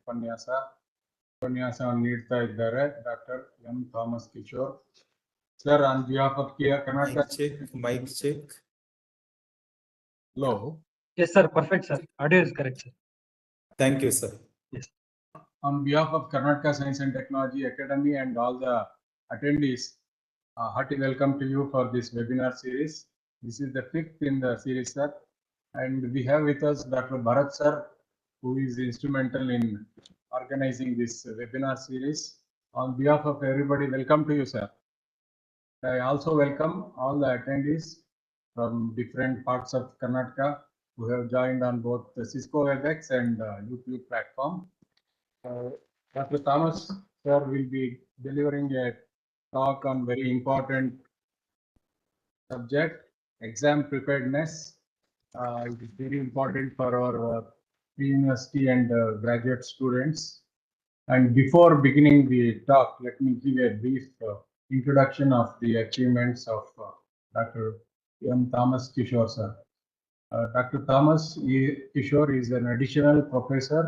ಉಪನ್ಯಾಸವನ್ನು ನೀಡ್ತಾ ಇದ್ದಾರೆ doctor M Thomas Kishore sir. On behalf of Karnataka. Mic check. Hello. Yes, sir. Perfect, sir. Audio is correct, sir. Thank you, sir. Yes. On behalf of Karnataka Science and Technology Academy and all the attendees, hearty welcome to you for this webinar series. This is the 5th in the series, sir. And we have with us Dr. Bharat, sir, who is instrumental in organizing this webinar series. On behalf of everybody, welcome to you, sir. I also welcome all the attendees from different parts of Karnataka who have joined on both the Cisco WebEx and YouTube platform. Dr. Thomas, sir, will be delivering a talk on very important subject, exam preparedness. It is very important for our pre-university and graduate students. And before beginning the talk, let me give a brief introduction of the achievements of Dr. M. Thomas Kishore, sir. Dr. Thomas Kishore is an additional professor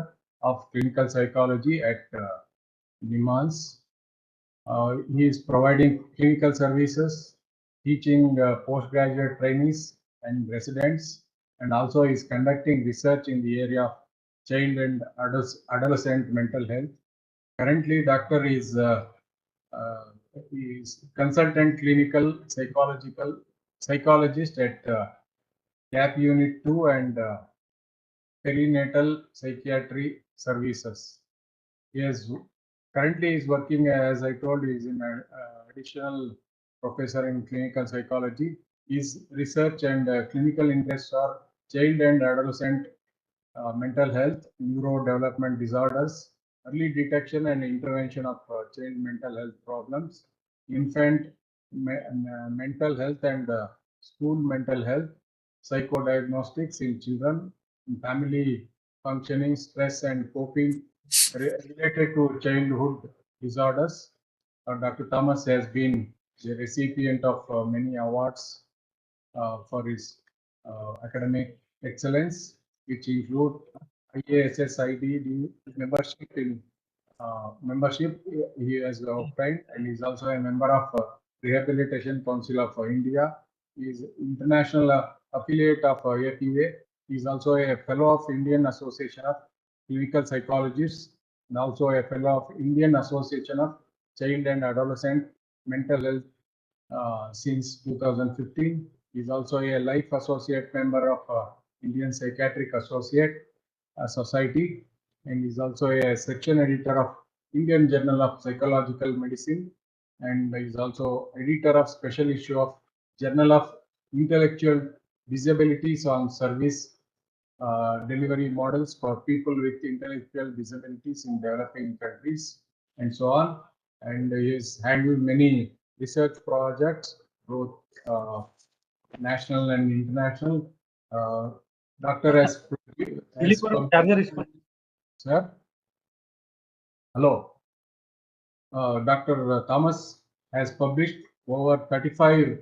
of clinical psychology at NIMANS. He is providing clinical services, teaching postgraduate trainees and residents, and also is conducting research in the area of child and adolescent mental health. Currently, Doctor is consultant clinical psychologist at CAP Unit 2 and Perinatal Psychiatry Services. He is currently is working, as I told you, is an additional professor in clinical psychology. His research and clinical interests are child and adolescent mental health, neurodevelopment disorders, early detection and intervention of child mental health problems, infant mental health and school mental health, psychodiagnostics in children, family functioning, stress and coping related to childhood disorders. Dr. Thomas has been the recipient of many awards for his academic excellence, which include IASSID membership he has obtained, and is also a member of Rehabilitation Council of India. He is international affiliate of APA. He is also a fellow of Indian Association of Clinical Psychologists and also a fellow of Indian Association of Child and Adolescent Mental Health since 2015. He is also a life associate member of Indian Psychiatric Associate Society, and is also a section editor of Indian Journal of Psychological Medicine, and is also editor of special issue of Journal of Intellectual Disabilities on Service delivery models for people with intellectual disabilities in developing countries, and so on. And he has handled many research projects, both national and international. Doctor has sir. Hello. Dr. Thomas has published over 35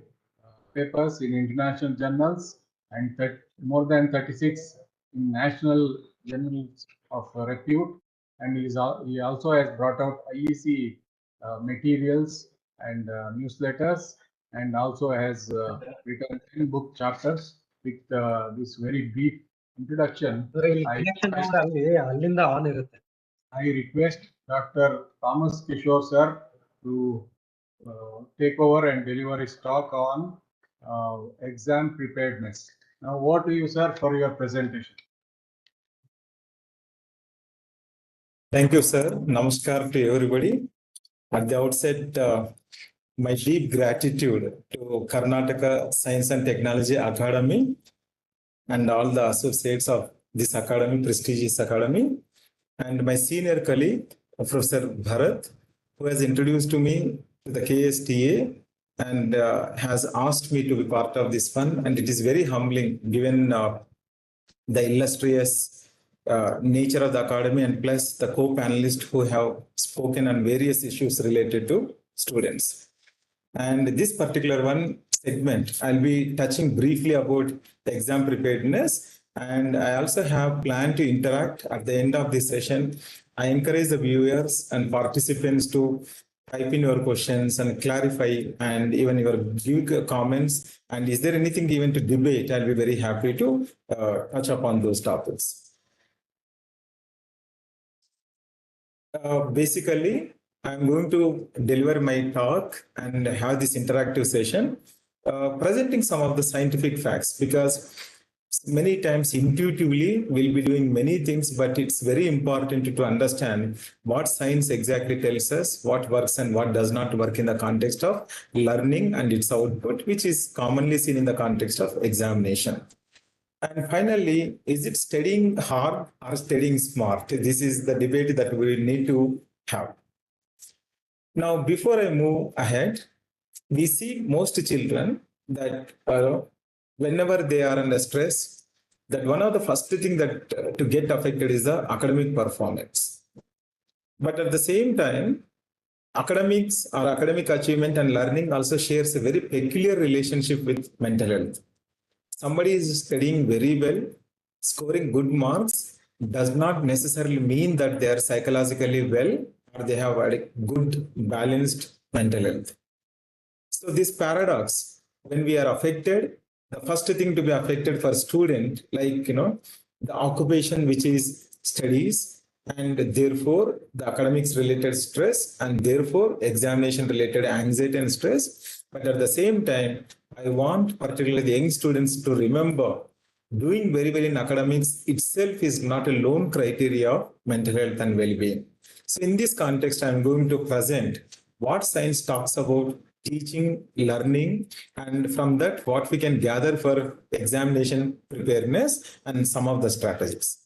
papers in international journals and more than 36 in national journals of repute, and he also has brought out IEC materials and newsletters, and also has written 10 book chapters. With this very brief introduction, I request Dr. Thomas Kishore, sir, to take over and deliver his talk on exam preparedness. Now, over to you, sir, for your presentation. Thank you, sir. Namaskar to everybody. At the outset, my deep gratitude to Karnataka Science and Technology Academy and all the associates of this academy, prestigious academy, and my senior colleague, Professor Bharat, who has introduced to me to the KSTA and has asked me to be part of this fund. And it is very humbling given the illustrious nature of the academy and plus the co-panelists who have spoken on various issues related to students. And this particular one segment, I'll be touching briefly about the exam preparedness. And I also have planned to interact at the end of this session I encourage the viewers and participants to type in your questions and clarify and even your give comments. And is there anything even to debate? I'll be very happy to touch upon those topics. Basically, I'm going to deliver my talk and have this interactive session, presenting some of the scientific facts, because many times intuitively we'll be doing many things, but it's very important to understand what science exactly tells us, what works and what does not work in the context of learning and its output, which is commonly seen in the context of examination. And finally, is it studying hard or studying smart? This is the debate that we need to have. Now, before I move ahead, we see most children that whenever they are under stress, that one of the first thing that to get affected is the academic performance. But at the same time, academics or academic achievement and learning also shares a very peculiar relationship with mental health. Somebody is studying very well, scoring good marks does not necessarily mean that they are psychologically well or they have a good balanced mental health. So this paradox, when we are affected, the first thing to be affected for student, like the occupation which is studies, and therefore the academics related stress, and therefore examination related anxiety and stress. But at the same time, I want particularly the young students to remember doing very well in academics itself is not a lone criteria of mental health and well-being. So in this context, I'm going to present what science talks about teaching, learning, and from that, what we can gather for examination preparedness and some of the strategies.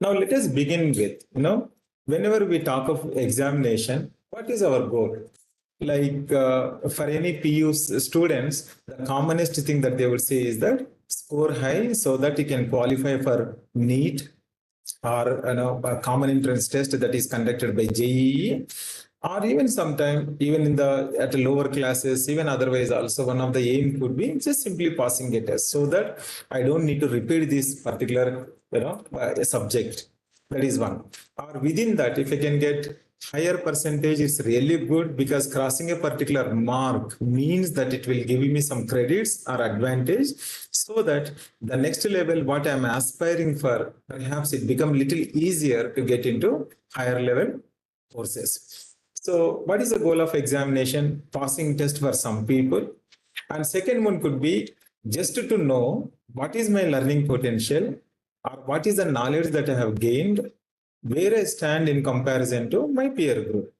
Now, let us begin with, whenever we talk of examination, what is our goal? Like for any PU students, the commonest thing that they would say is that score high so that you can qualify for NEET or a common entrance test that is conducted by JEE, or even sometime even in the at lower classes, even otherwise also one of the aim could be just simply passing a test so that I don't need to repeat this particular subject. That is one. Or within that, if I can get higher percentage, it's really good, because crossing a particular mark means that it will give me some credits or advantage, so that the next level what I'm aspiring for, perhaps it become little easier to get into higher level courses. So what is the goal of examination? Passing test for some people. And second one could be just to know what is my learning potential, or what is the knowledge that I have gained, where I stand in comparison to my peer group.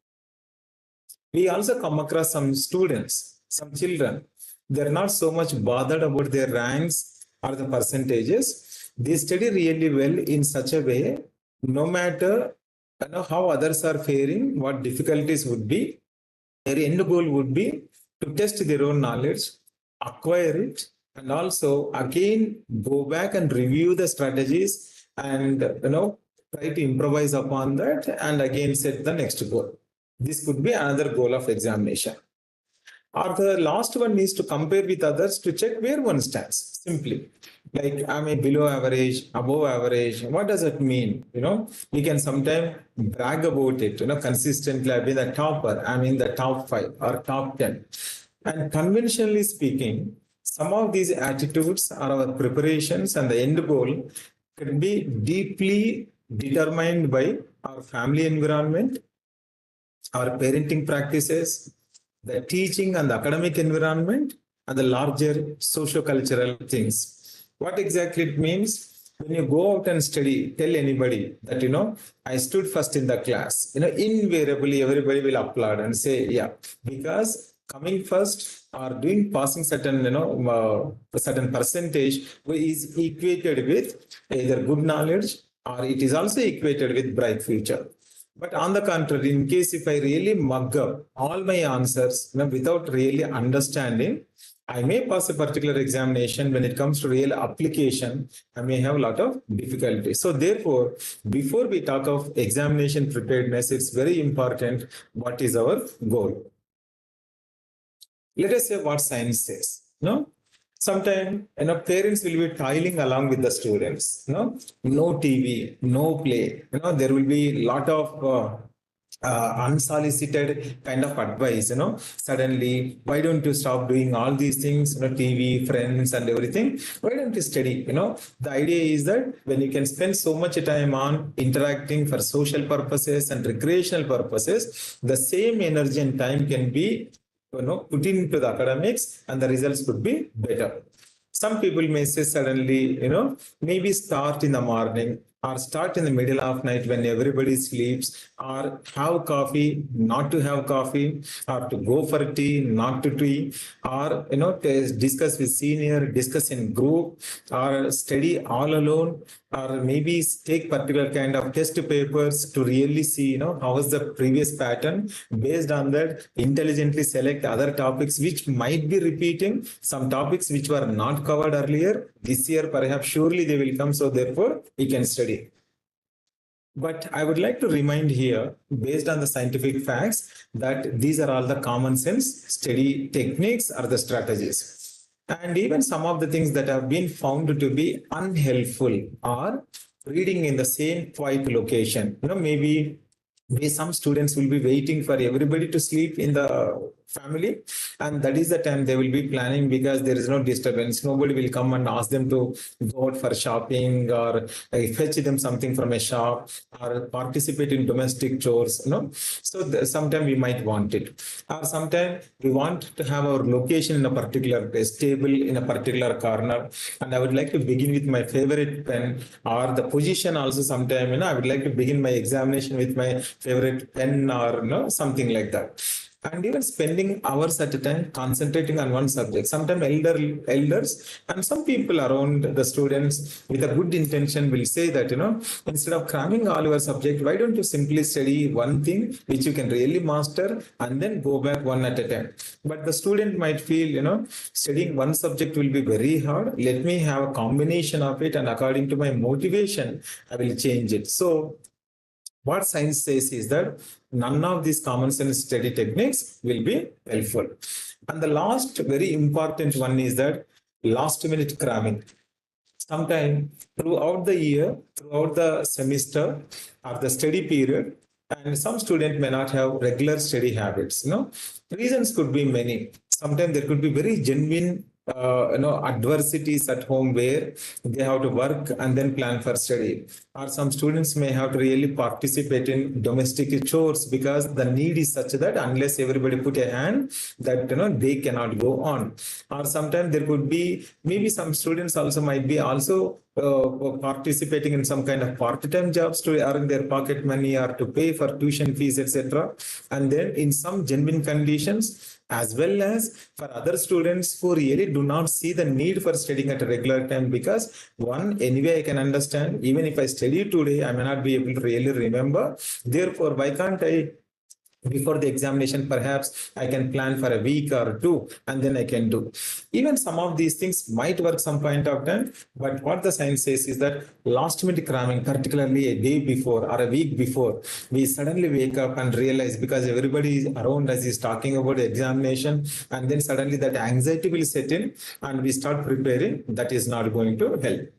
We also come across some students, some children, they're not so much bothered about their ranks or the percentages. They study really well in such a way, no matter how others are faring, what difficulties would be, their end goal would be to test their own knowledge, acquire it, and also again go back and review the strategies and try to improvise upon that and again set the next goal. This could be another goal of examination. Or the last one is to compare with others to check where one stands. Simply, like, am I below average, above average? What does it mean? We can sometimes brag about it. Consistently I've been the topper. I'm in the top 5 or top 10. And conventionally speaking, some of these attitudes are our preparations, and the end goal can be deeply determined by our family environment, our parenting practices, the teaching and the academic environment, and the larger socio-cultural things. What exactly it means? When you go out and study, tell anybody that, I stood first in the class, invariably everybody will applaud and say, yeah, because coming first or doing passing certain, certain percentage is equated with either good knowledge, or it is also equated with bright future. But on the contrary, in case if I really mug up all my answers without really understanding, I may pass a particular examination. When it comes to real application, I may have a lot of difficulty. So therefore, before we talk of examination preparedness, it's very important what is our goal. Let us say what science says. Sometimes, parents will be toiling along with the students. No TV, no play. There will be a lot of unsolicited kind of advice. Suddenly, why don't you stop doing all these things? TV, friends, and everything. Why don't you study? The idea is that when you can spend so much time on interacting for social purposes and recreational purposes, the same energy and time can be put into the academics and the results could be better. Some people may say suddenly, maybe start in the morning or start in the middle of night when everybody sleeps, or have coffee, not to have coffee, or to go for tea, not to tea, or discuss with senior, discuss in group, or study all alone, or maybe take particular kind of test papers to really see, how is the previous pattern. Based on that, intelligently select other topics which might be repeating, some topics which were not covered earlier. This year, perhaps surely they will come, so therefore we can study. But I would like to remind here, based on the scientific facts, that these are all the common sense study techniques or the strategies. And even some of the things that have been found to be unhelpful are reading in the same quiet location. Maybe some students will be waiting for everybody to sleep in the family, and that is the time they will be planning, because there is no disturbance. Nobody will come and ask them to go out for shopping or fetch them something from a shop or participate in domestic chores. So sometimes we might want it, or sometimes we want to have our location in a particular place, table in a particular corner. And I would like to begin with my favorite pen, or the position also. Sometime I would like to begin my examination with my favorite pen, or something like that. And even spending hours at a time concentrating on one subject. Sometimes elders and some people around the students with a good intention will say that, instead of cramming all your subject, why don't you simply study one thing which you can really master and then go back one at a time. But the student might feel, studying one subject will be very hard. Let me have a combination of it, and according to my motivation, I will change it. So what science says is that none of these common sense study techniques will be helpful. And the last very important one is that last minute cramming. Sometime throughout the year, throughout the semester or the study period, and some student may not have regular study habits. Reasons could be many. Sometimes there could be very genuine adversities at home where they have to work and then plan for study, or some students may have to really participate in domestic chores because the need is such that unless everybody put a hand, that they cannot go on. Or sometimes there could be, maybe some students also might be also participating in some kind of part-time jobs to earn their pocket money or to pay for tuition fees, etc. And then in some genuine conditions, as well as for other students who really do not see the need for studying at a regular time, because one, anyway I can understand, even if I study today, I may not be able to really remember. Therefore, why can't I, before the examination, perhaps I can plan for a week or two and then I can do. Even some of these things might work some point of time, but what the science says is that last minute cramming, particularly a day before or a week before, we suddenly wake up and realize, because everybody around us is talking about the examination, and then suddenly that anxiety will set in and we start preparing. That is not going to help.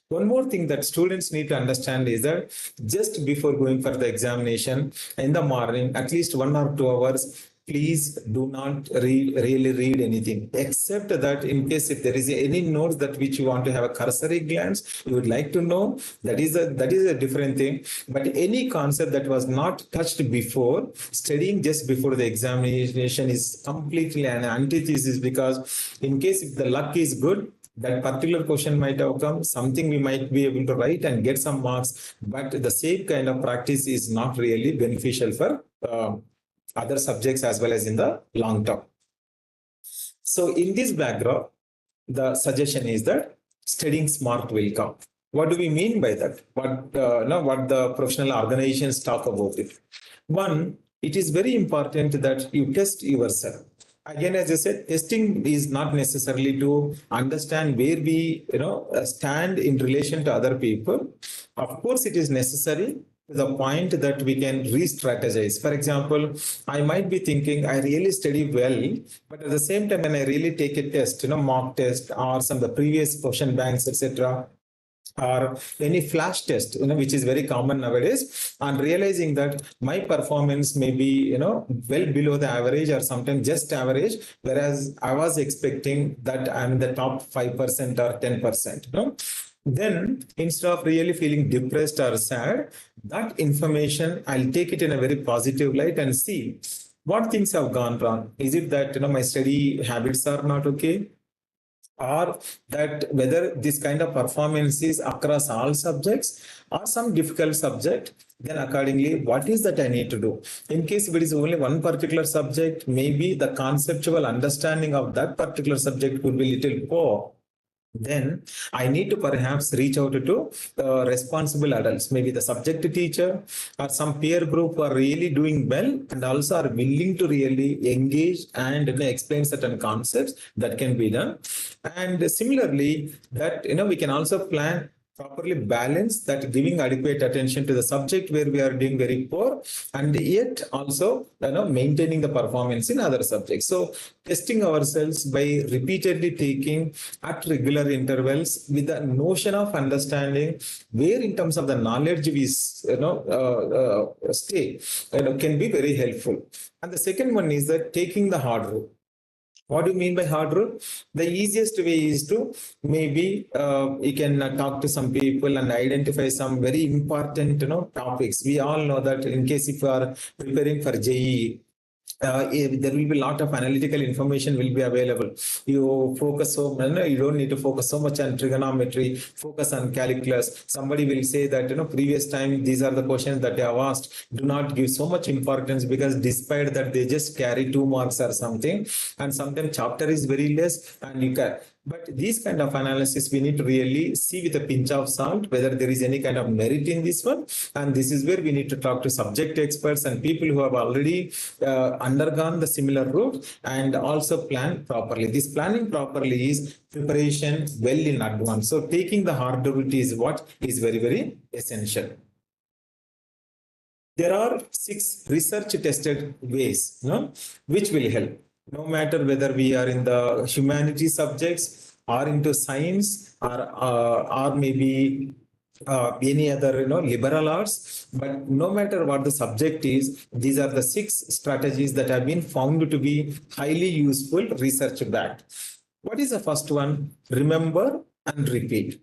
One more thing that students need to understand is that just before going for the examination in the morning, at least 1 or 2 hours, please do not really read anything, except that in case if there is any notes that which you want to have a cursory glance, you would like to know, that is a different thing. But any concept that was not touched before, studying just before the examination is completely an antithesis, because in case if the luck is good, that particular question might have come, something we might be able to write and get some marks, but the same kind of practice is not really beneficial for other subjects as well as in the long term. So in this background, the suggestion is that studying smart will come. What do we mean by that? What the professional organizations talk about it? One, it is very important that you test yourself. Again, as I said, testing is not necessarily to understand where we stand in relation to other people. Of course, it is necessary, to the point that we can re-strategize. For example, I might be thinking I really study well, but at the same time, when I really take a test, mock test or some of the previous question banks, etc., or any flash test, which is very common nowadays, and realizing that my performance may be, well below the average or sometimes just average, whereas I was expecting that I'm in the top 5% or 10%, then instead of really feeling depressed or sad, that information, I'll take it in a very positive light and see what things have gone wrong. Is it that, my study habits are not okay? Or that whether this kind of performance is across all subjects or some difficult subject, then accordingly, what is that I need to do? In case if it is only one particular subject, maybe the conceptual understanding of that particular subject could be little poor. Then I need to perhaps reach out to responsible adults, maybe the subject teacher or some peer group who are really doing well and also are willing to really engage and explain certain concepts that can be done. And similarly, that we can also plan properly balance that, giving adequate attention to the subject where we are doing very poor, and yet also maintaining the performance in other subjects. So testing ourselves by repeatedly taking at regular intervals with the notion of understanding where in terms of the knowledge we stay can be very helpful. And the second one is that taking the hard route. What do you mean by hard rule? The easiest way is to maybe you can talk to some people and identify some very important topics. We all know that in case if you are preparing for JEE, there will be a lot of analytical information will be available. You focus you don't need to focus so much on trigonometry, focus on calculus. Somebody will say that previous time these are the questions that they have asked. Do not give so much importance, because despite that they just carry 2 marks or something, and sometimes chapter is very less and you can. But these kind of analysis, we need to really see with a pinch of salt whether there is any kind of merit in this one. And this is where we need to talk to subject experts and people who have already undergone the similar route, and also plan properly. This planning properly is preparation well in advance. So taking the hard route is what is very, very essential. There are 6 research tested ways which will help. No matter whether we are in the humanities subjects or into science or maybe any other liberal arts, but no matter what the subject is, these are the 6 strategies that have been found to be highly useful, research backed. What is the first one? Remember and repeat.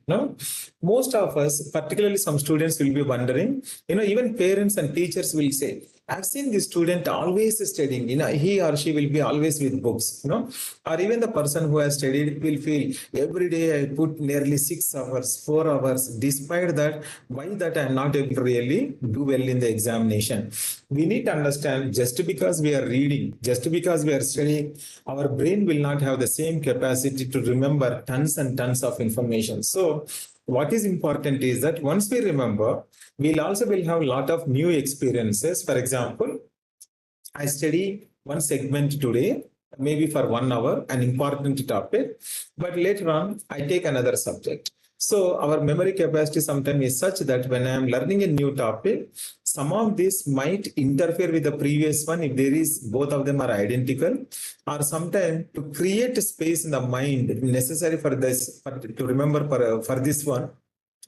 Most of us, particularly some students, will be wondering, even parents and teachers will say, I've seen this student always studying, he or she will be always with books, or even the person who has studied will feel every day I put nearly 6 hours, 4 hours, despite that, why that I'm not able to really do well in the examination. We need to understand, just because we are reading, just because we are studying, our brain will not have the same capacity to remember tons and tons of information. So what is important is that once we remember, we'll also will have a lot of new experiences. For example, I study one segment today, maybe for 1 hour, an important topic, but later on I take another subject. So our memory capacity sometimes is such that when I am learning a new topic, some of this might interfere with the previous one if there is both of them are identical, or sometimes to create a space in the mind necessary for this, to remember for this one,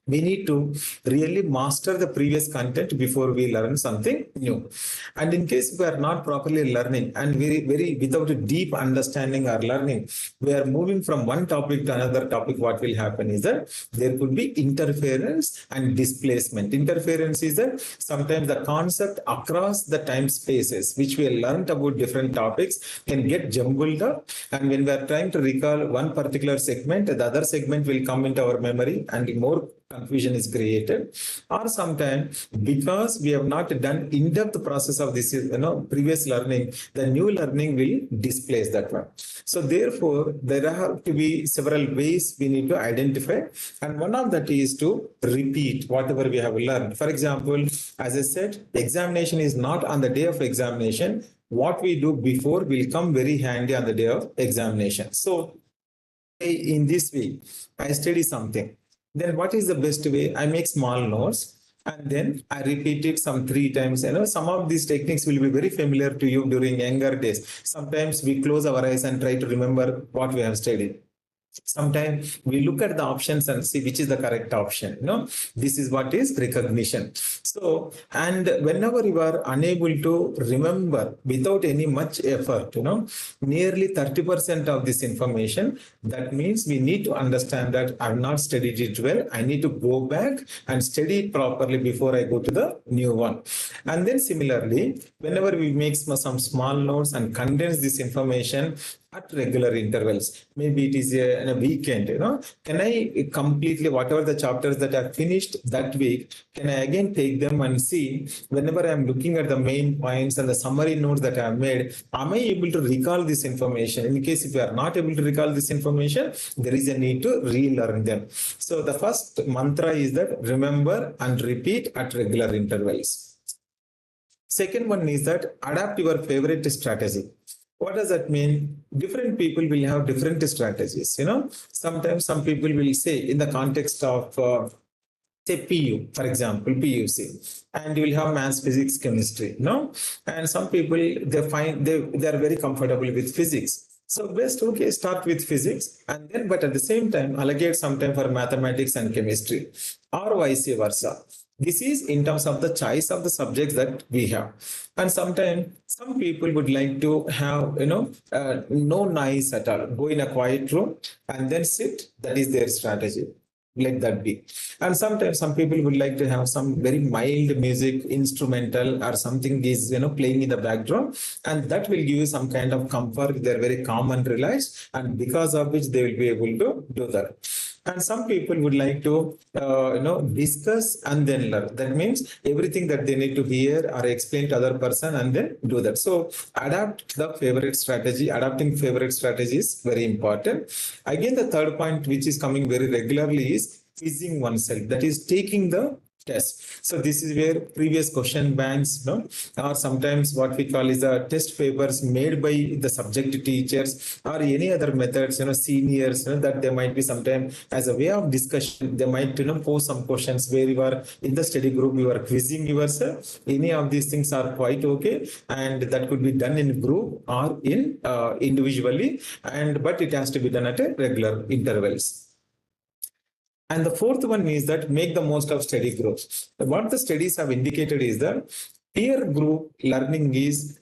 we need to really master the previous content before we learn something new. And in case we are not properly learning and very without a deep understanding or learning, we are moving from one topic to another topic, what will happen is that there could be interference and displacement. Interference is that sometimes the concept across the time spaces which we learned about different topics can get jumbled up, and when we are trying to recall one particular segment, the other segment will come into our memory and more confusion is created. Or sometimes because we have not done in-depth process of this previous learning, the new learning will displace that one. So therefore there have to be several ways we need to identify, and one of that is to repeat whatever we have learned. For example, as I said, examination is not on the day of examination. What we do before will come very handy on the day of examination. So in this way I study something. Then what is the best way? I make small notes. and then I repeat it some 3 times. Some of these techniques will be very familiar to you during younger days. Sometimes we close our eyes and try to remember what we have studied. Sometimes we look at the options and see which is the correct option. This is what is recognition. So, and whenever you are unable to remember without any much effort, nearly 30% of this information, that means we need to understand that I've not studied it well. I need to go back and study it properly before I go to the new one. And then similarly, whenever we make some small notes and condense this information at regular intervals, maybe it is in a weekend, can I completely, whatever the chapters that I've finished that week, can I again take them and see whenever I'm looking at the main points and the summary notes that I've made, am I able to recall this information? In case if you are not able to recall this information, there is a need to relearn them. So the first mantra is that remember and repeat at regular intervals. Second one is that adapt your favorite strategy. What does that mean? Different people will have different strategies. Sometimes some people will say in the context of say PU, for example, PUC, and you will have maths, physics, chemistry. And some people they are very comfortable with physics. So best, okay, start with physics and then, but at the same time, allocate some time for mathematics and chemistry, or vice versa. This is in terms of the choice of the subjects that we have. And sometimes some people would like to have, no noise at all. Go in a quiet room and then sit. That is their strategy. Let that be. And sometimes some people would like to have some very mild music, instrumental or something is, playing in the background. And that will give you some kind of comfort. They're very calm and relaxed. And because of which they will be able to do that. And some people would like to, discuss and then learn. That means everything that they need to hear or explain to other person and then do that. So adapt the favorite strategy. Adapting favorite strategy is very important. Again, the third point, which is coming very regularly, is quizzing oneself. That is taking the test. So this is where previous question banks, or sometimes what we call is the test papers made by the subject teachers or any other methods, seniors, that they might be sometimes as a way of discussion, they might, pose some questions where you are in the study group, you are quizzing yourself. Any of these things are quite okay. And that could be done in group or in individually. But it has to be done at a regular intervals. And the fourth one is that make the most of study groups. What the studies have indicated is that peer group learning is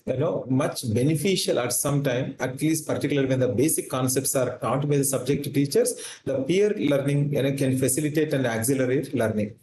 much beneficial at some time, at least particularly when the basic concepts are taught by the subject teachers. The peer learning can facilitate and accelerate learning.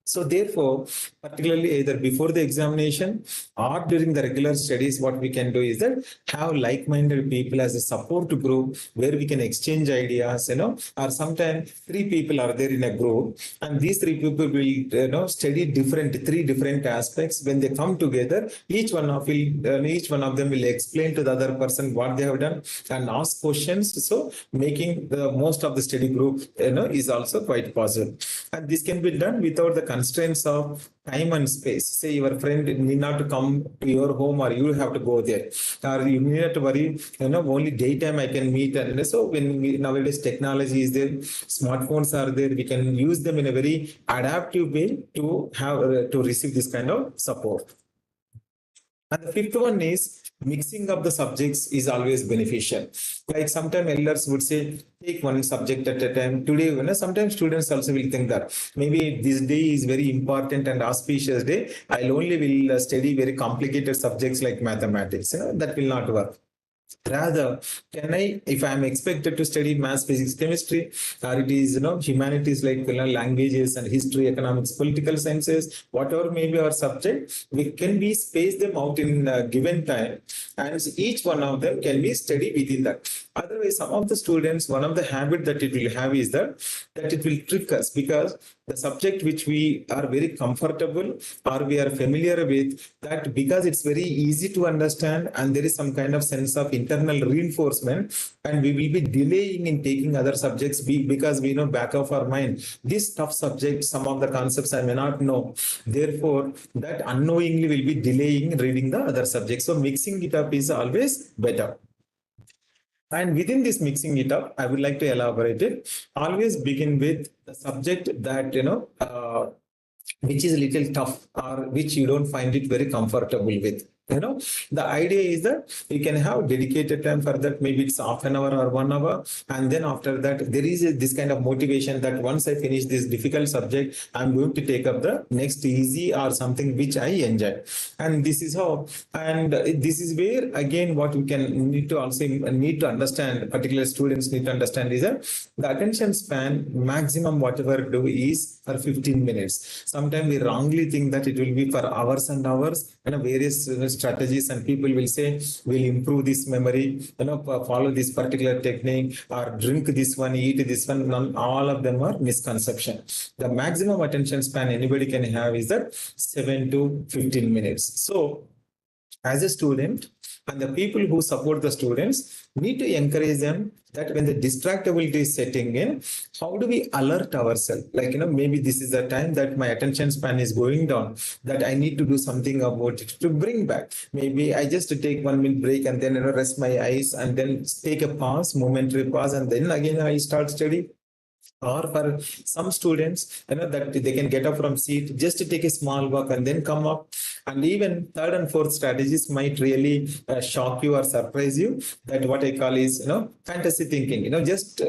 So therefore, particularly either before the examination or during the regular studies, what we can do is that have like-minded people as a support group where we can exchange ideas, or sometimes 3 people are there in a group and these 3 people will, study three different aspects. When they come together, each one of them will explain to the other person what they have done and ask questions. So making the most of the study group, is also quite possible. And this can be done without the constraints of time and space. Say your friend need not to come to your home or you have to go there, or you need not to worry, only daytime I can meet. And so nowadays technology is there, smartphones are there, we can use them in a very adaptive way to have to receive this kind of support. And the fifth one is mixing up the subjects is always beneficial. Like sometimes elders would say, take one subject at a time. Today, sometimes students also will think that maybe this day is very important and auspicious day. I'll only will study very complicated subjects like mathematics. That will not work. Rather, if I am expected to study maths, physics, chemistry, or it is, humanities like languages and history, economics, political sciences, whatever may be our subject, we can be space them out in a given time, and each one of them can be studied within that. Otherwise, some of the students, one of the habit that it will have is that it will trick us, because the subject which we are very comfortable or we are familiar with, that because it's very easy to understand and there is some kind of sense of internal reinforcement, and we will be delaying in taking other subjects because we know back of our mind, this tough subject, some of the concepts I may not know. Therefore, that unknowingly will be delaying reading the other subjects. So mixing it up is always better. And within this mixing it up, I would like to elaborate it. Always begin with the subject that, which is a little tough or which you don't find it very comfortable with. The idea is that you can have dedicated time for that. Maybe it's half an hour or 1 hour. And then after that, there is this kind of motivation that once I finish this difficult subject, I'm going to take up the next easy or something which I enjoy. And this is how, and this is where again, what we can need to understand, particular students need to understand is that the attention span maximum whatever do is for 15 minutes. Sometimes we wrongly think that it will be for hours and hours, various strategies, and people will say we'll improve this memory, follow this particular technique or drink this one, eat this one. None, all of them are misconception. The maximum attention span anybody can have is that 7 to 15 minutes. So as a student, and the people who support the students need to encourage them that when the distractibility is setting in, how do we alert ourselves? Like, maybe this is the time that my attention span is going down, that I need to do something about it to bring back. Maybe I just take 1 minute break and then rest my eyes and then take a pause, momentary pause, and then again I start studying. Or for some students, that they can get up from seat, just to take a small walk and then come up. And even third and fourth strategies might really shock you or surprise you. That what I call is, fantasy thinking. Just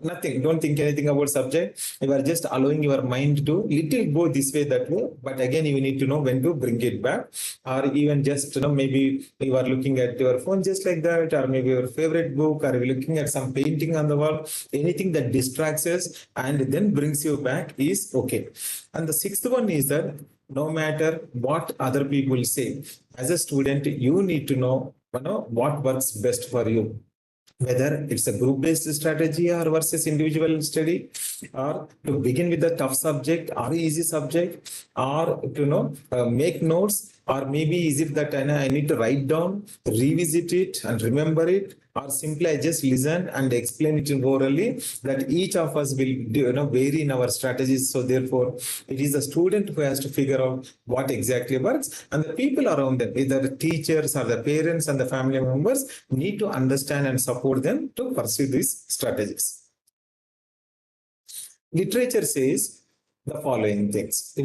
nothing. Don't think anything about subject. You are just allowing your mind to little go this way, that way. But again, you need to know when to bring it back. Or even just, maybe you are looking at your phone just like that, or maybe your favorite book, or you're looking at some painting on the wall. Anything that distracts us and then brings you back is okay. And the sixth one is that no matter what other people say, as a student, you need to know, what works best for you. Whether it's a group-based strategy or versus individual study, or to begin with the tough subject or easy subject, or to make notes, or maybe is it that I need to write down, revisit it and remember it, or simply I just listen and explain it orally. That each of us will vary in our strategies. So therefore, it is the student who has to figure out what exactly works, and the people around them, either the teachers or the parents and the family members, need to understand and support them to pursue these strategies. Literature says the following things,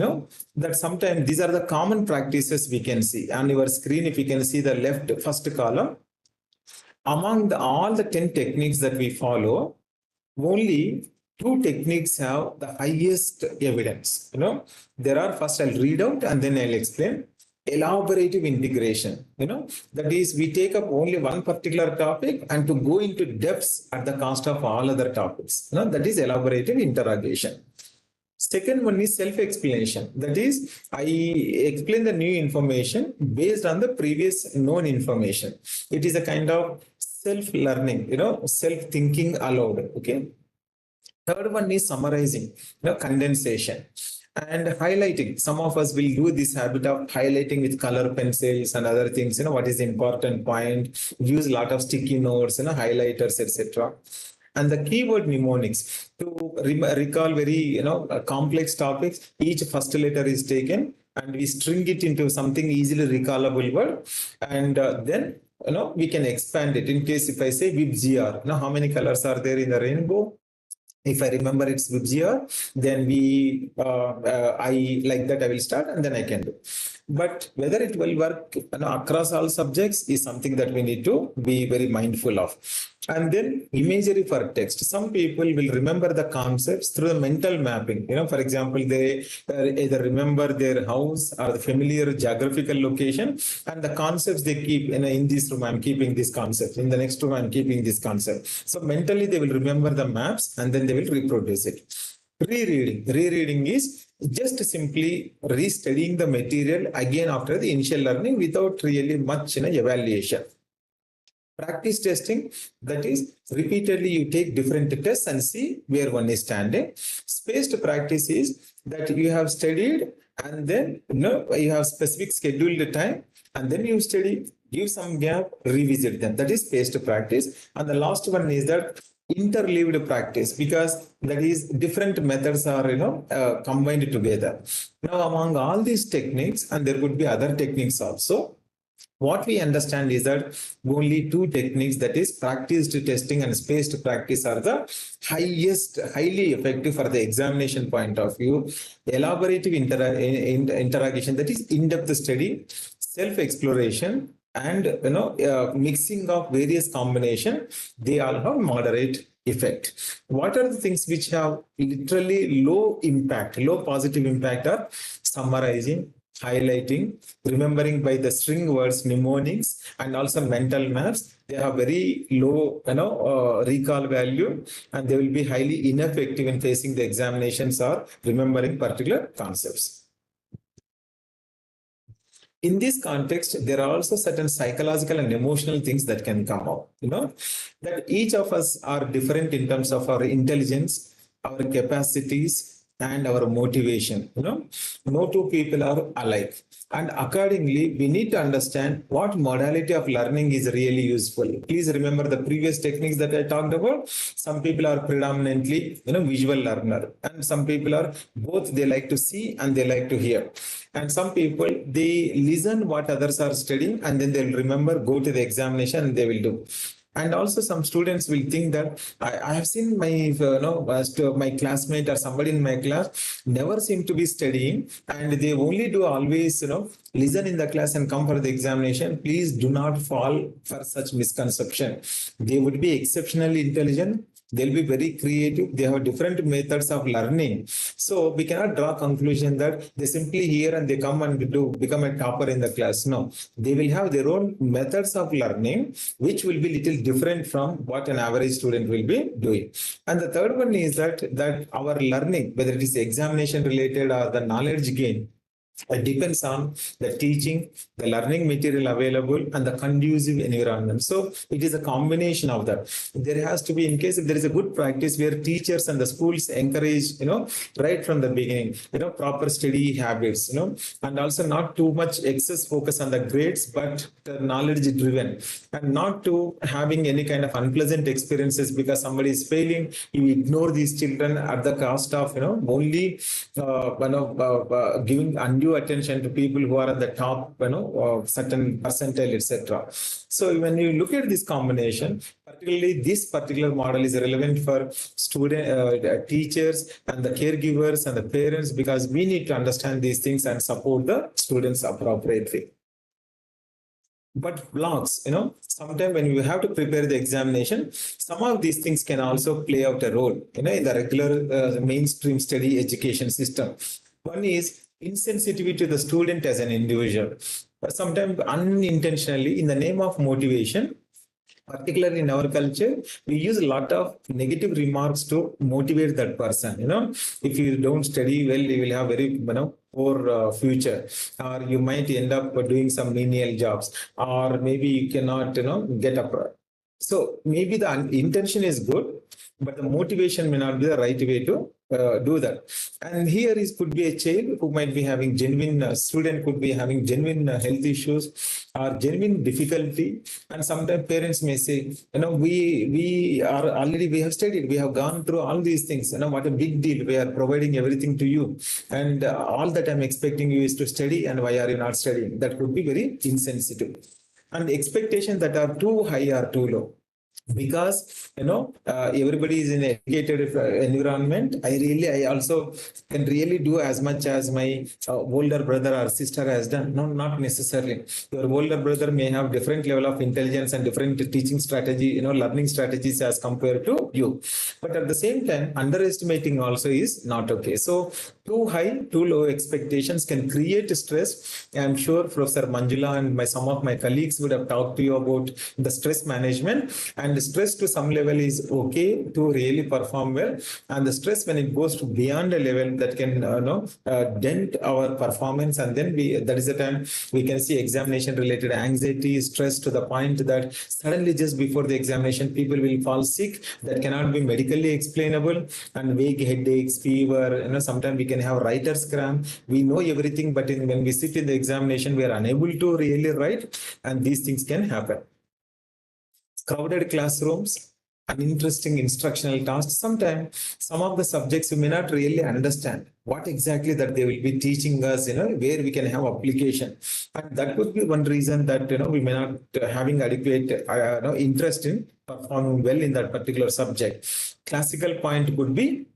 that sometimes these are the common practices we can see on your screen. If you can see the left first column, among all the 10 techniques that we follow, only 2 techniques have the highest evidence. There are, first I'll read out and then I'll explain. Elaborative integration, that is, we take up only one particular topic and to go into depths at the cost of all other topics. That is elaborative interrogation. Second one is self-explanation. That is, I explain the new information based on the previous known information. It is a kind of self-learning, self-thinking aloud. Okay. Third one is summarizing, condensation. And highlighting. Some of us will do this habit of highlighting with color pencils and other things. What is the important point? Use a lot of sticky notes, highlighters, etc. And the keyword mnemonics to recall very complex topics. Each first letter is taken and we string it into something easily recallable word, and then we can expand it. In case if I say WebGR, how many colors are there in the rainbow? If I remember it's WebGR, then I like that I will start and then I can do. But whether it will work across all subjects is something that we need to be very mindful of. And then imagery for text. Some people will remember the concepts through the mental mapping. For example, they either remember their house or the familiar geographical location, and the concepts they keep in this room I'm keeping this concept, in the next room I'm keeping this concept. So mentally they will remember the maps and then they will reproduce it. Rereading is just simply restudying the material again after the initial learning without really much evaluation. Practice testing, that is, repeatedly you take different tests and see where one is standing. Spaced practice is that you have studied and then you have specific scheduled time and then you study, give some gap, revisit them. That is spaced practice. And the last one is that interleaved practice, because that is different methods are combined together. Now among all these techniques, and there would be other techniques also, What we understand is that only two techniques, that is practiced testing and spaced practice, are the highly effective for the examination point of view. Elaborative interrogation, that is in-depth study, self-exploration, and mixing of various combination, they all have moderate effect. What are the things which have literally low impact, low positive impact, are summarizing, highlighting, remembering by the string words, mnemonics, and also mental maps. They have very low recall value, and they will be highly ineffective in facing the examinations or remembering particular concepts. In this context, there are also certain psychological and emotional things that can come up, that each of us are different in terms of our intelligence, our capacities, and our motivation. No two people are alike. And accordingly, we need to understand what modality of learning is really useful. Please remember the previous techniques that I talked about. Some people are predominantly, visual learner, and some people are both. They like to see and they like to hear. And some people, they listen what others are studying, and then they'll remember, go to the examination, and they will do. And also some students will think that I have seen my my classmate or somebody in my class never seem to be studying, and they only do always listen in the class and come for the examination. Please do not fall for such misconception. They would be exceptionally intelligent. They'll be very creative. They have different methods of learning. So we cannot draw conclusion that they simply hear and they come and become a topper in the class. No, they will have their own methods of learning, which will be little different from what an average student will be doing. And the third one is that our learning, whether it is examination related or the knowledge gain, it depends on the teaching, the learning material available, and the conducive environment. So it is a combination of that. There has to be, in case if there is a good practice where teachers and the schools encourage, right from the beginning, proper study habits, and also not too much excess focus on the grades, but knowledge driven, and not to having any kind of unpleasant experiences because somebody is failing. You ignore these children at the cost of, only, giving undue attention to people who are at the top, certain percentile, etc. So when you look at this combination, particularly this particular model is relevant for student, teachers, and the caregivers and the parents, because we need to understand these things and support the students appropriately. But blocks, sometimes when you have to prepare the examination, some of these things can also play out a role, in the regular mainstream study education system. One is insensitivity to the student as an individual. Sometimes unintentionally, in the name of motivation, particularly in our culture, we use a lot of negative remarks to motivate that person. If you don't study well, you will have very poor future, or you might end up doing some menial jobs, or maybe you cannot get up. So maybe the intention is good, but the motivation may not be the right way to do that. And here could be a child who might be having genuine, student could be having genuine health issues or genuine difficulty. And sometimes parents may say, we have studied, we have gone through all these things, what a big deal, we are providing everything to you. And all that I'm expecting you is to study, and why are you not studying? That could be very insensitive. And expectations that are too high or too low. Because everybody is in an educated environment. I also can really do as much as my older brother or sister has done. No, not necessarily. Your older brother may have different level of intelligence and different teaching strategy, learning strategies as compared to you. But at the same time, underestimating also is not okay. So too high, too low expectations can create stress. I'm sure Professor Manjula and some of my colleagues would have talked to you about the stress management. And the stress to some level is okay to really perform well. And the stress, when it goes to beyond a level, that can dent our performance. And then that is the time we can see examination related anxiety, stress, to the point that suddenly just before the examination, people will fall sick. That cannot be medically explainable. And vague headaches, fever, sometimes we can have writer's cramp. We know everything, but when we sit in the examination, we are unable to really write. And these things can happen. Crowded classrooms, uninteresting instructional tasks. Sometimes some of the subjects you may not really understand. what exactly that they will be teaching us, where we can have application. And that could be one reason that, we may not having adequate interest in performing well in that particular subject. Classical point could be,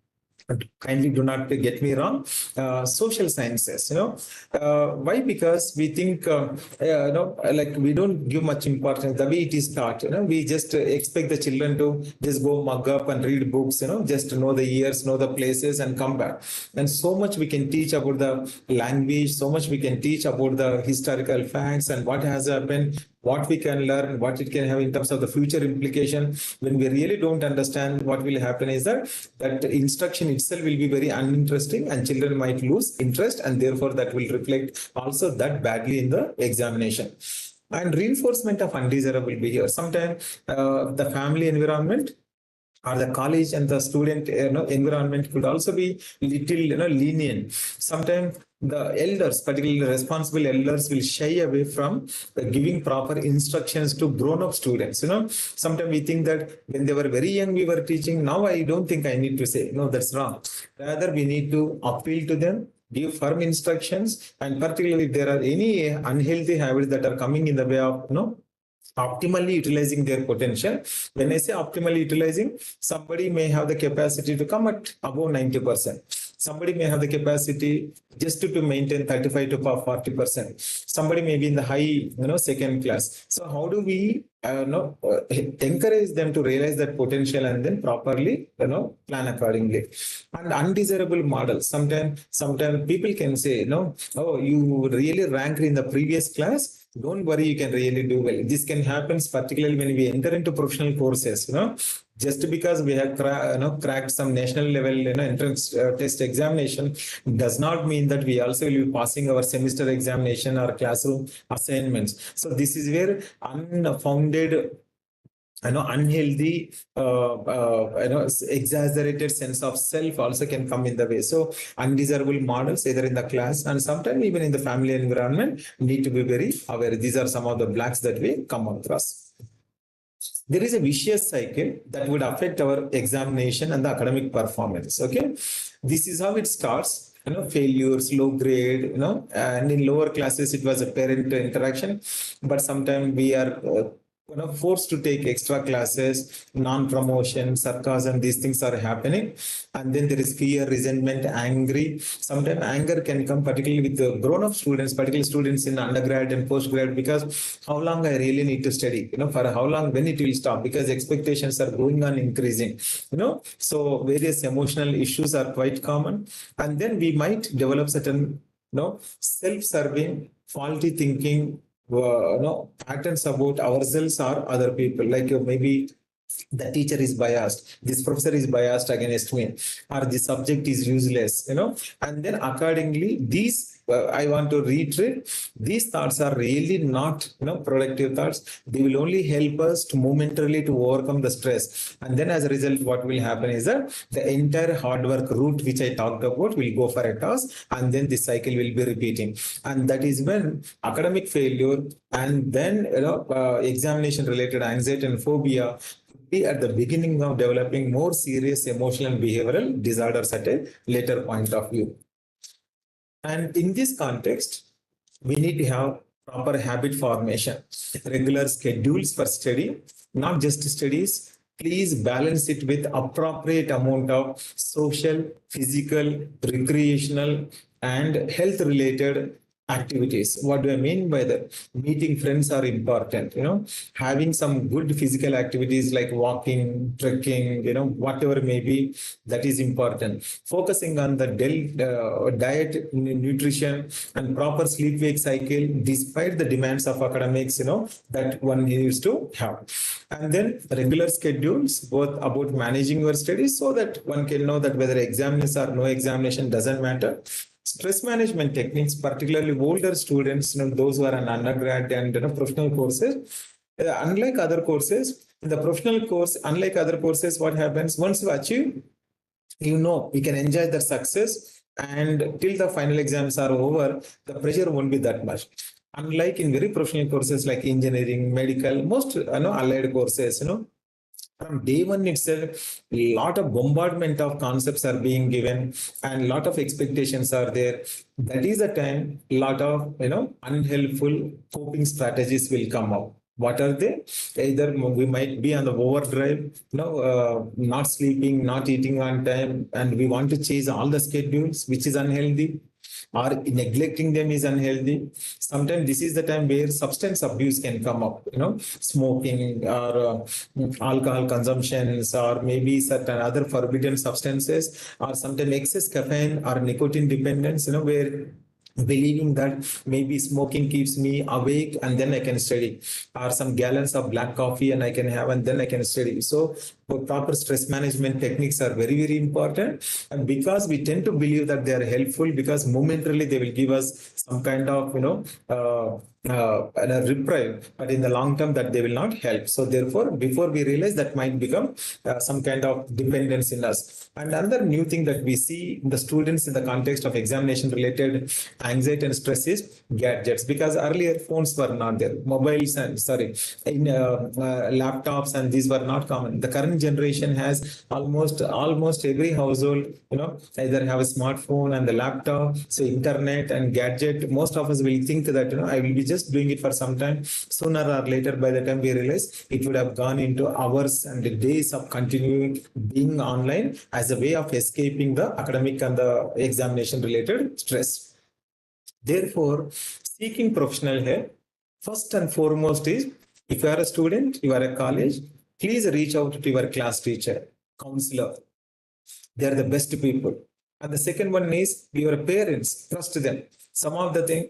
kindly do not get me wrong, social sciences. Why? Because we think, like we don't give much importance the way it is taught. We just expect the children to just go mug up and read books. Just know the years, know the places, and come back. And so much we can teach about the language. So much we can teach about the historical facts and what has happened, what we can learn, what it can have in terms of the future implication. When we really don't understand, what will happen is that instruction itself will be very uninteresting and children might lose interest, and therefore that will reflect also that badly in the examination. And reinforcement of undesirable behavior. Sometimes the family environment or the college and the student environment could also be little lenient. Sometimes the elders, particularly responsible elders, will shy away from giving proper instructions to grown-up students. Sometimes we think that when they were very young we were teaching. Now I don't think I need to say. No, that's wrong. Rather, we need to appeal to them, give firm instructions, and particularly if there are any unhealthy habits that are coming in the way of optimally utilizing their potential. When I say optimally utilizing, somebody may have the capacity to come at above 90%. Somebody may have the capacity just to maintain 35 to 40%. Somebody may be in the high, second class. So how do we encourage them to realize that potential and then properly, plan accordingly? And undesirable models. Sometimes people can say, no, oh, you really ranked in the previous class. Don't worry, you can really do well. This can happen particularly when we enter into professional courses. Just because we have cracked some national level entrance test examination does not mean that we also will be passing our semester examination or classroom assignments. So this is where unfounded, unhealthy, exaggerated sense of self also can come in the way. So undesirable models, either in the class and sometimes even in the family environment, need to be very aware. These are some of the blacks that we come across. There is a vicious cycle that would affect our examination and the academic performance. Okay, this is how it starts. Failures, low grade, and in lower classes it was a parent interaction, but sometimes we are forced to take extra classes, non-promotion, sarcasm, these things are happening. And then there is fear, resentment, angry. Sometimes anger can come particularly with the grown-up students, particularly students in undergrad and postgrad, because how long I really need to study, for how long, when it will stop, because expectations are going on increasing, so various emotional issues are quite common. And then we might develop certain, self-serving, faulty thinking, patterns about ourselves or other people, like maybe the teacher is biased, this professor is biased against me, or the subject is useless, and then accordingly these I want to reiterate, these thoughts are really not productive thoughts. They will only help us to momentarily to overcome the stress, and then as a result what will happen is that the entire hard work route which I talked about will go for a toss, and then the cycle will be repeating. And that is when academic failure and then examination related anxiety and phobia be at the beginning of developing more serious emotional and behavioral disorders at a later point of view. And in this context, we need to have proper habit formation, regular schedules for study, not just studies. Please balance it with appropriate amount of social, physical, recreational, and health related activities. What do I mean by that? Meeting friends are important, having some good physical activities like walking, trekking, whatever may be, that is important. Focusing on the diet, nutrition, and proper sleep wake cycle, despite the demands of academics, that one needs to have. And then regular schedules, both about managing your studies, so that one can know that whether examination or no examination doesn't matter. Stress management techniques, particularly older students, those who are in undergrad and professional courses. Unlike other courses, in the professional course, unlike other courses, what happens once you achieve, you can enjoy the success, and till the final exams are over, the pressure won't be that much. Unlike in very professional courses like engineering, medical, most allied courses, From day one itself, a lot of bombardment of concepts are being given and a lot of expectations are there. That is the time a lot of unhelpful coping strategies will come up. What are they? Either we might be on the overdrive, not sleeping, not eating on time, and we want to chase all the schedules, which is unhealthy, or neglecting them is unhealthy. Sometimes this is the time where substance abuse can come up, smoking or alcohol consumptions, or maybe certain other forbidden substances, or sometimes excess caffeine or nicotine dependence, where believing that maybe smoking keeps me awake and then I can study, or some gallons of black coffee and I can have and then I can study. So proper stress management techniques are very, very important. And because we tend to believe that they are helpful, because momentarily they will give us some kind of, a reprieve, but in the long term that they will not help. So therefore, before we realize, that might become some kind of dependence in us. And another new thing that we see in the students in the context of examination related anxiety and stress is gadgets, because earlier phones were not there, mobiles and laptops, and these were not common. The current generation has almost every household, either have a smartphone and the laptop, so internet and gadget. Most of us will think that I will be just doing it for some time. Sooner or later, by the time we realize, it would have gone into hours and days of continuing being online as a way of escaping the academic and the examination related stress. Therefore, seeking professional help, first and foremost, is if you are a student, you are a college, please reach out to your class teacher, counselor. They are the best people. And the second one is your parents, trust them. Some of the things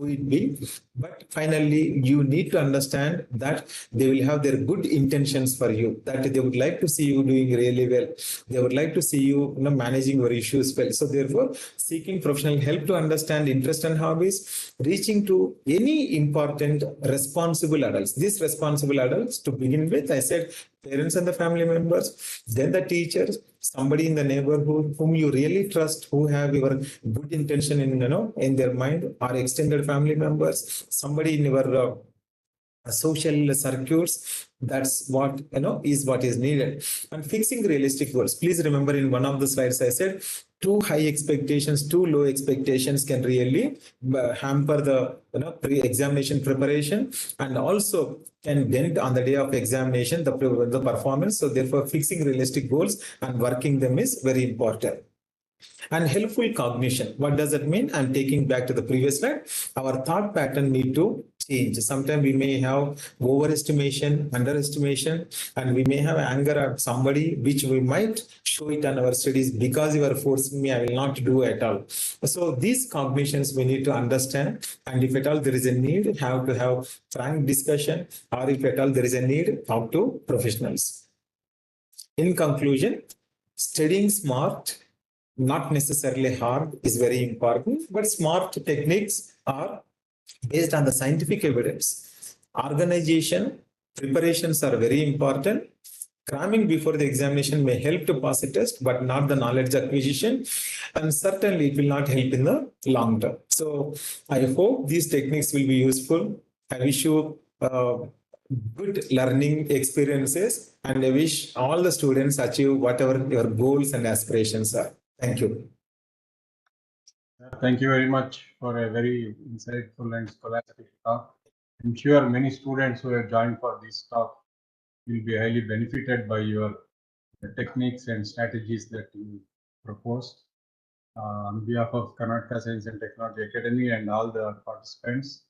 it be, but finally you need to understand that they will have their good intentions for you, that they would like to see you doing really well, they would like to see you, managing your issues well. So therefore, seeking professional help to understand interest and hobbies, reaching to any important responsible adults. These responsible adults, to begin with, I said parents and the family members, then the teachers, somebody in the neighborhood whom you really trust, who have your good intention in their mind, or extended family members, somebody in your social circuits. That's what is what is needed. And fixing realistic goals. Please remember, in one of the slides I said, too high expectations, too low expectations can really hamper the pre-examination preparation, and also can dent on the day of examination the performance. So therefore, fixing realistic goals and working them is very important. And helpful cognition. What does that mean? I'm taking back to the previous slide. Our thought pattern need to change. Sometimes we may have overestimation, underestimation, and we may have anger at somebody, which we might show it on our studies, because you are forcing me, I will not do at all. So these cognitions we need to understand. And if at all there is a need, have to have frank discussion, or if at all there is a need, talk to professionals. In conclusion, studying smart, not necessarily hard, is very important, but smart techniques are based on the scientific evidence. Organization, preparations are very important. Cramming before the examination may help to pass a test, but not the knowledge acquisition. And certainly it will not help in the long term. So I hope these techniques will be useful. I wish you good learning experiences, and I wish all the students achieve whatever your goals and aspirations are. Thank you. Thank you very much for a very insightful and scholastic talk. I'm sure many students who have joined for this talk will be highly benefited by your techniques and strategies that you proposed. On behalf of Karnataka Science and Technology Academy and all the participants,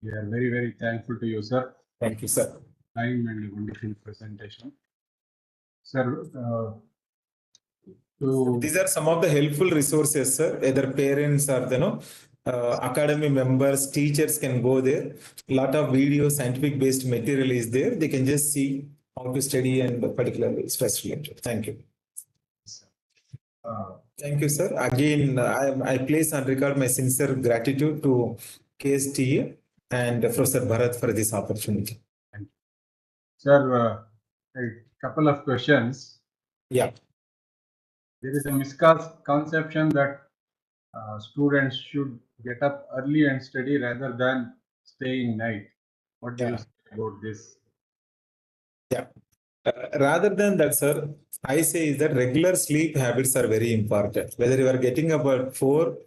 we are very, very thankful to you, sir. Thank you, sir. Time and wonderful presentation. Sir, these are some of the helpful resources, sir. Either parents or academy members, teachers can go there. A lot of video, scientific based material is there. They can just see how to study and particularly stress related. Thank you. Thank you, sir. Again, I place on record my sincere gratitude to KST and Professor Bharat for this opportunity. Thank you. Sir, a couple of questions. Yeah. there is a misconception that students should get up early and study rather than staying night. What do you Yeah. say about this? Yeah. Rather than that, sir, I say is that regular sleep habits are very important. Whether you are getting about 4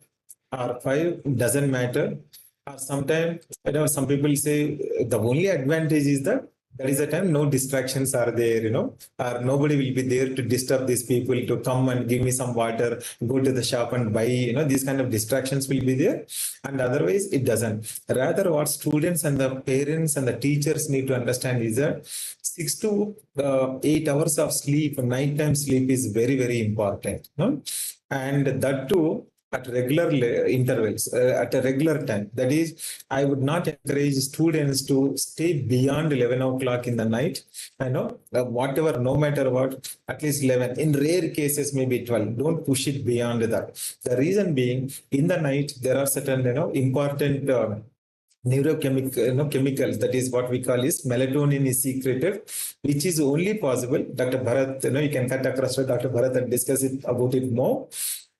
or 5, doesn't matter. Or sometimes, some people say the only advantage is that there is a time no distractions are there, or nobody will be there to disturb these people to come and give me some water, go to the shop and buy, these kind of distractions will be there. And otherwise, it doesn't. Rather, what students and the parents and the teachers need to understand is that 6 to 8 hours of sleep, nighttime sleep is very, very important. And that too, at regular intervals, at a regular time. That is, I would not encourage students to stay beyond 11 o'clock in the night. Whatever, no matter what, at least 11. In rare cases, maybe 12. Don't push it beyond that. The reason being, in the night, there are certain, important chemicals, that is what we call is melatonin is secreted, which is only possible. Dr. Bharat, you can cut across to Dr. Bharat and discuss it about it more.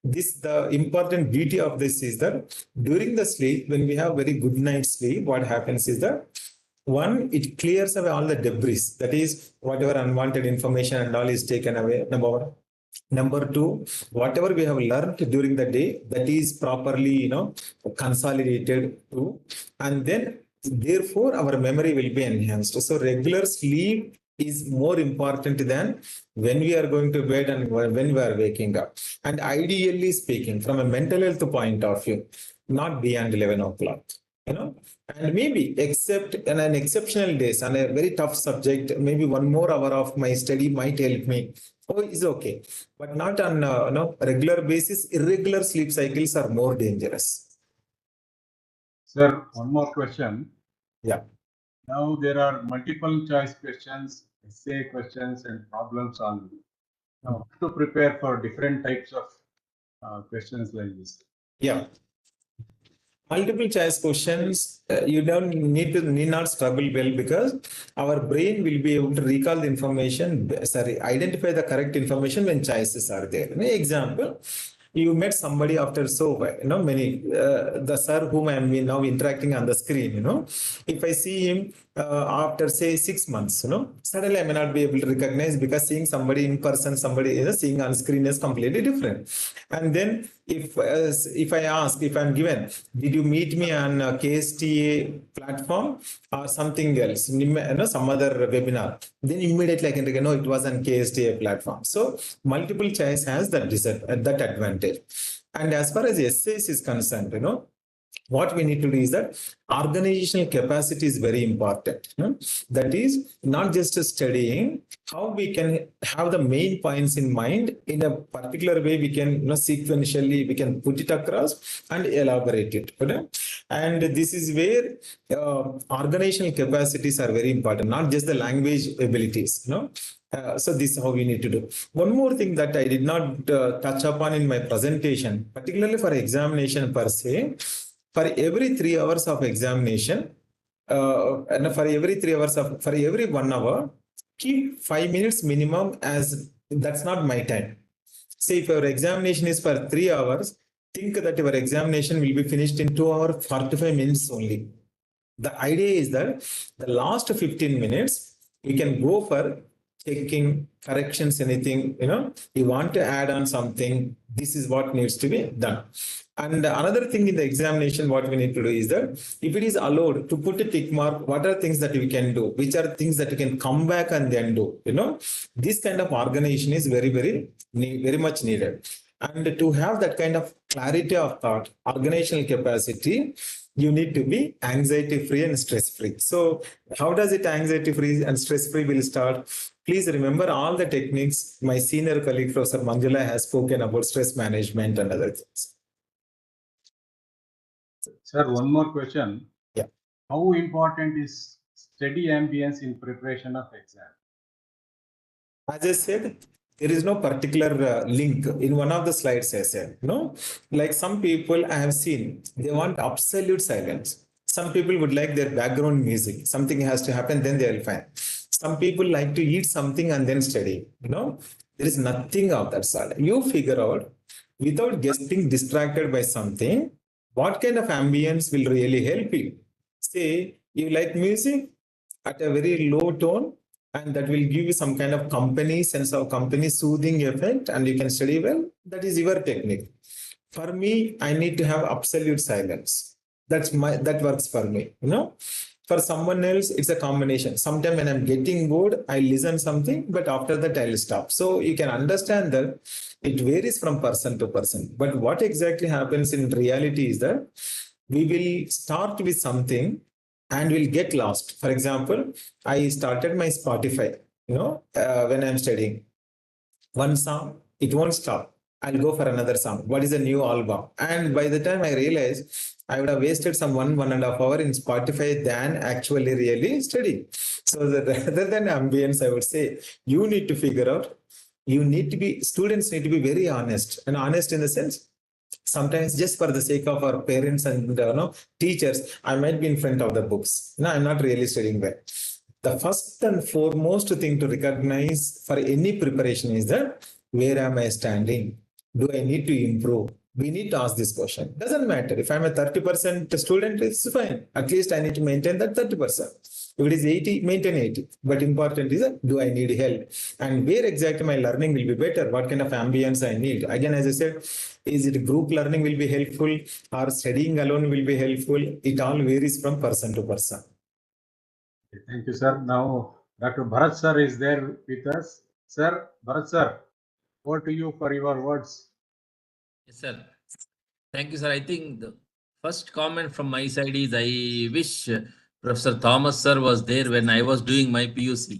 The important beauty of this is that during the sleep, when we have very good night's sleep, what happens is that one, it clears away all the debris. That is, whatever unwanted information and all is taken away. Number one. Number two, whatever we have learned during the day, that is properly, consolidated too. And then, therefore, our memory will be enhanced. So, regular sleep is more important than when we are going to bed and when we are waking up. And ideally speaking, from a mental health point of view, not beyond 11 o'clock. And maybe except in an exceptional days on a very tough subject, maybe 1 more hour of my study might help me. Oh, is okay, but not on regular basis. Irregular sleep cycles are more dangerous. Sir, one more question. Yeah. Now there are multiple choice questions, essay questions, and problem solving. Now, to prepare for different types of questions like this. Yeah. Multiple choice questions, you don't need not struggle well, because our brain will be able to recall the information, identify the correct information when choices are there. An example, you met somebody after many, the sir whom I am now interacting on the screen, if I see him after say 6 months, suddenly I may not be able to recognize, because seeing somebody in person, somebody seeing on screen is completely different. And then if I ask, if I'm given, did you meet me on a KSTA platform or something else, some other webinar, then immediately I can recognize, no, it was on KSTA platform. So multiple choice has that advantage. And as far as essays is concerned, what we need to do is that organizational capacity is very important. That is not just studying, how we can have the main points in mind in a particular way. We can sequentially we can put it across and elaborate it. And this is where organizational capacities are very important, not just the language abilities. So this is how we need to do. One more thing that I did not touch upon in my presentation, particularly for examination per se. For every 3 hours of examination, and for every 1 hour, keep 5 minutes minimum, as that's not my time. Say if your examination is for 3 hours, think that your examination will be finished in 2 hours 45 minutes only. The idea is that the last 15 minutes, you can go for checking corrections, anything, you want to add on something, this is what needs to be done. And another thing in the examination, what we need to do is that if it is allowed to put a tick mark, what are things that we can do, which are things that you can come back and then do, this kind of organization is very, very much needed. And to have that kind of clarity of thought, organizational capacity, you need to be anxiety free and stress free. So how does it anxiety free and stress free will start? Please remember all the techniques my senior colleague Professor Manjula has spoken about, stress management and other things. Sir, one more question. Yeah. How important is steady ambience in preparation of exam? As I said, there is no particular link in one of the slides. I said, like some people I have seen, they want absolute silence. Some people would like their background music. Something has to happen, then they will find. Some people like to eat something and then study. There is nothing of that sort. You figure out without getting distracted by something, what kind of ambience will really help you. Say you like music at a very low tone, and that will give you some kind of company, sense of company, soothing effect, and you can study well. That is your technique. For me, I need to have absolute silence. That works for me. For someone else, it's a combination. Sometimes when I'm getting bored, I listen something, but after that I'll stop. So you can understand that it varies from person to person. But what exactly happens in reality is that we will start with something and we'll get lost. For example, I started my Spotify, when I'm studying. One song, it won't stop. I'll go for another song. What is a new album? And by the time I realized, I would have wasted some 1.5 hours in Spotify than actually really studying. So that rather than ambience, I would say you need to figure out. Students need to be very honest, and honest in the sense. Sometimes just for the sake of our parents and teachers, I might be in front of the books. I'm not really studying well. The first and foremost thing to recognize for any preparation is that where am I standing? Do I need to improve? We need to ask this question. Doesn't matter. If I'm a 30% student, it's fine. At least I need to maintain that 30%. If it is 80, maintain 80. But important is that, do I need help? And where exactly my learning will be better? What kind of ambience I need? Again, as I said, is it group learning will be helpful or studying alone will be helpful? It all varies from person to person. Thank you, sir. Now, Dr. Bharat sir is there with us. Sir, Bharat sir, over to you for your words. Yes, sir. Thank you, sir. I think the first comment from my side is I wish Professor Thomas sir was there when I was doing my PUC.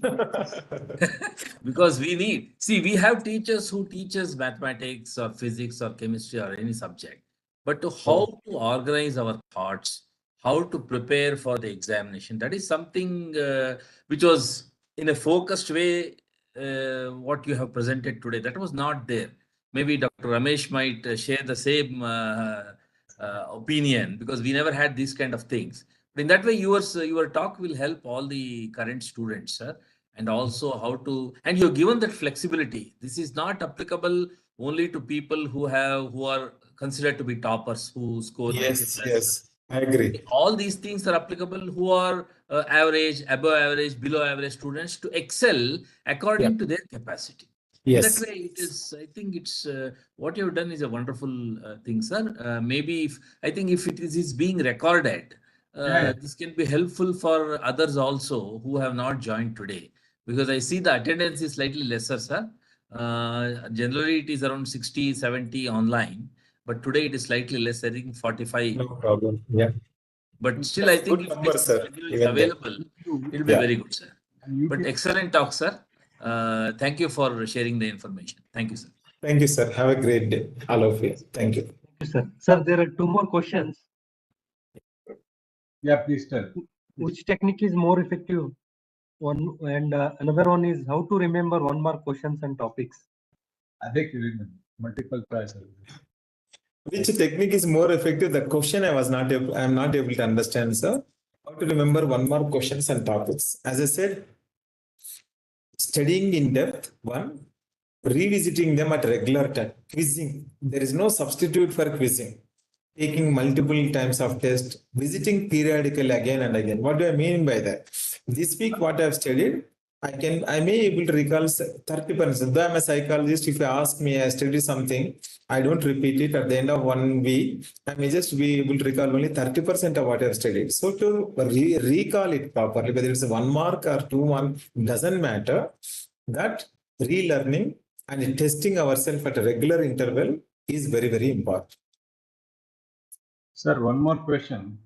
Because we have teachers who teach us mathematics or physics or chemistry or any subject, but how to organize our thoughts, how to prepare for the examination, that is something which was in a focused way, what you have presented today, that was not there. Maybe Dr. Ramesh might share the same opinion, because we never had these kind of things. But in that way, your talk will help all the current students, sir, and also how to. And you've given that flexibility. This is not applicable only to people who are considered to be toppers, who score 90 plus. Yes, I agree. All these things are applicable who are average, above average, below average students to excel according to their capacity. Yes. In that way, it is. I think it's what you've done is a wonderful thing, sir. Maybe I think if it is being recorded, this can be helpful for others also who have not joined today, because I see the attendance is slightly lesser, sir. Generally, it is around 60, 70 online, but today it is slightly less. I think 45. No problem. Yeah. But still, I think if number, this sir. schedule is available, it will be very good, sir. But excellent talk, sir. Thank you for sharing the information. Thank you, sir. Thank you, sir. Have a great day, all of you. Thank you. Thank you, sir. Sir, there are two more questions. Yeah, please tell. Which technique is more effective? One and another one is how to remember 1 mark questions and topics. I think you remember multiple choice. Which technique is more effective? The question I am not able to understand, sir. How to remember 1 mark questions and topics? As I said, studying in depth, one, revisiting them at regular time, quizzing. There is no substitute for quizzing. Taking multiple times of test, visiting periodically again and again. What do I mean by that? This week, what I have studied, I may able to recall 30%. Though I'm a psychologist, if you ask me, I studied something, I don't repeat it at the end of 1 week. I may just be able to recall only 30% of what I've studied. So to recall it properly, whether it's 1 mark or 2 mark, doesn't matter. That relearning and testing ourselves at a regular interval is very, very important. Sir, one more question.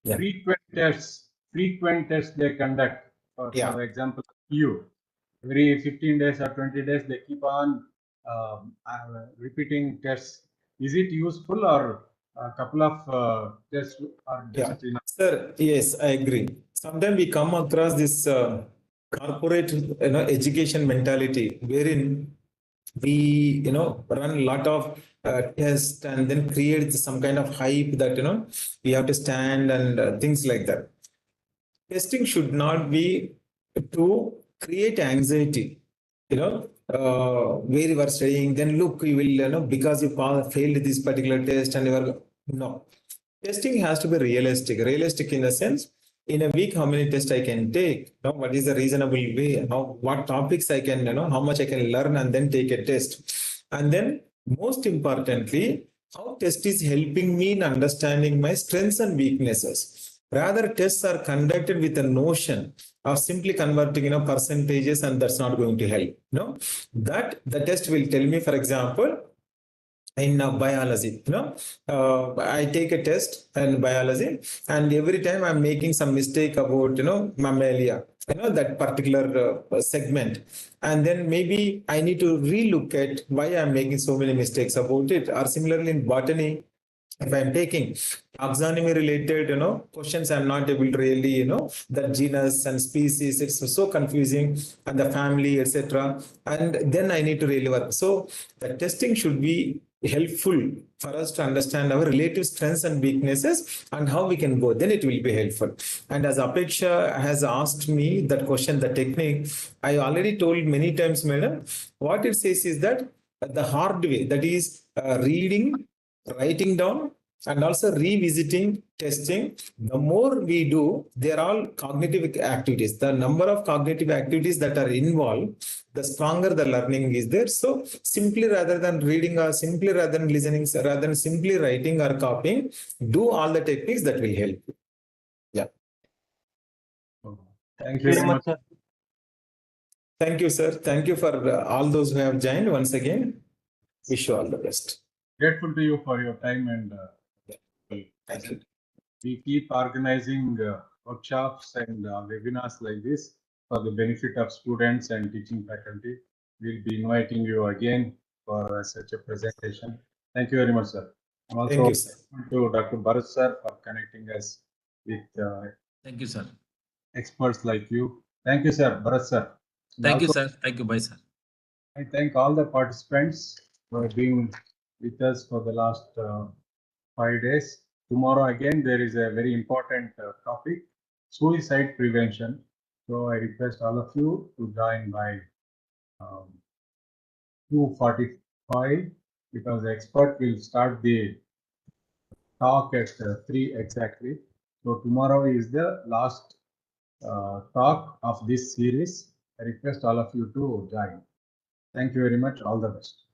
Yeah. Frequent tests they conduct. For example, every 15 days or 20 days, they keep on repeating tests. Is it useful, or a couple of tests are just enough? Sir, yes, I agree. Sometimes we come across this corporate education mentality wherein we run a lot of tests and then create some kind of hype that we have to stand and things like that. Testing should not be to create anxiety. where you are studying, then look, you will, because you failed this particular test and you are, no. Testing has to be realistic. Realistic in the sense, in a week, how many tests I can take? What is the reasonable way? What topics I can, how much I can learn and then take a test. And then, most importantly, how test is helping me in understanding my strengths and weaknesses. Rather, tests are conducted with a notion of simply converting, percentages, and that's not going to help. That the test will tell me, for example, in biology, I take a test in biology, and every time I'm making some mistake about, mammalia, that particular segment, and then maybe I need to relook at why I'm making so many mistakes about it. Or similarly in botany, if I'm taking taxonomy related, questions, I'm not able to really, that genus and species, it's so confusing, and the family, etc. And then I need to really work. So the testing should be helpful for us to understand our relative strengths and weaknesses and how we can go. Then it will be helpful. And as Apeksha has asked me that question, the technique, I already told many times, madam, what it says is that the hard way, that is reading, writing down, and also revisiting, testing. The more we do, they're all cognitive activities. The number of cognitive activities that are involved, the stronger the learning is there. So simply, rather than reading or simply rather than listening, rather than simply writing or copying, do all the techniques that will help you. Yeah. Thank you very much. sir. Thank you, sir. Thank you for all those who have joined once again. Wish you all the best. Grateful to you for your time, and Thank you. we keep organizing workshops and webinars like this for the benefit of students and teaching faculty. We'll be inviting you again for such a presentation. Thank you very much, sir. I'm also Thank you, sir. to Dr. Bharat sir for connecting us with Thank you, sir. experts like you. Thank you, sir. Bharat sir. And Thank you, also, sir. Thank you. Bye, sir. I thank all the participants for being with us for the last 5 days. Tomorrow again, there is a very important topic, suicide prevention. So I request all of you to join by 2:45 because the expert will start the talk at 3 exactly. So tomorrow is the last talk of this series. I request all of you to join. Thank you very much. All the best.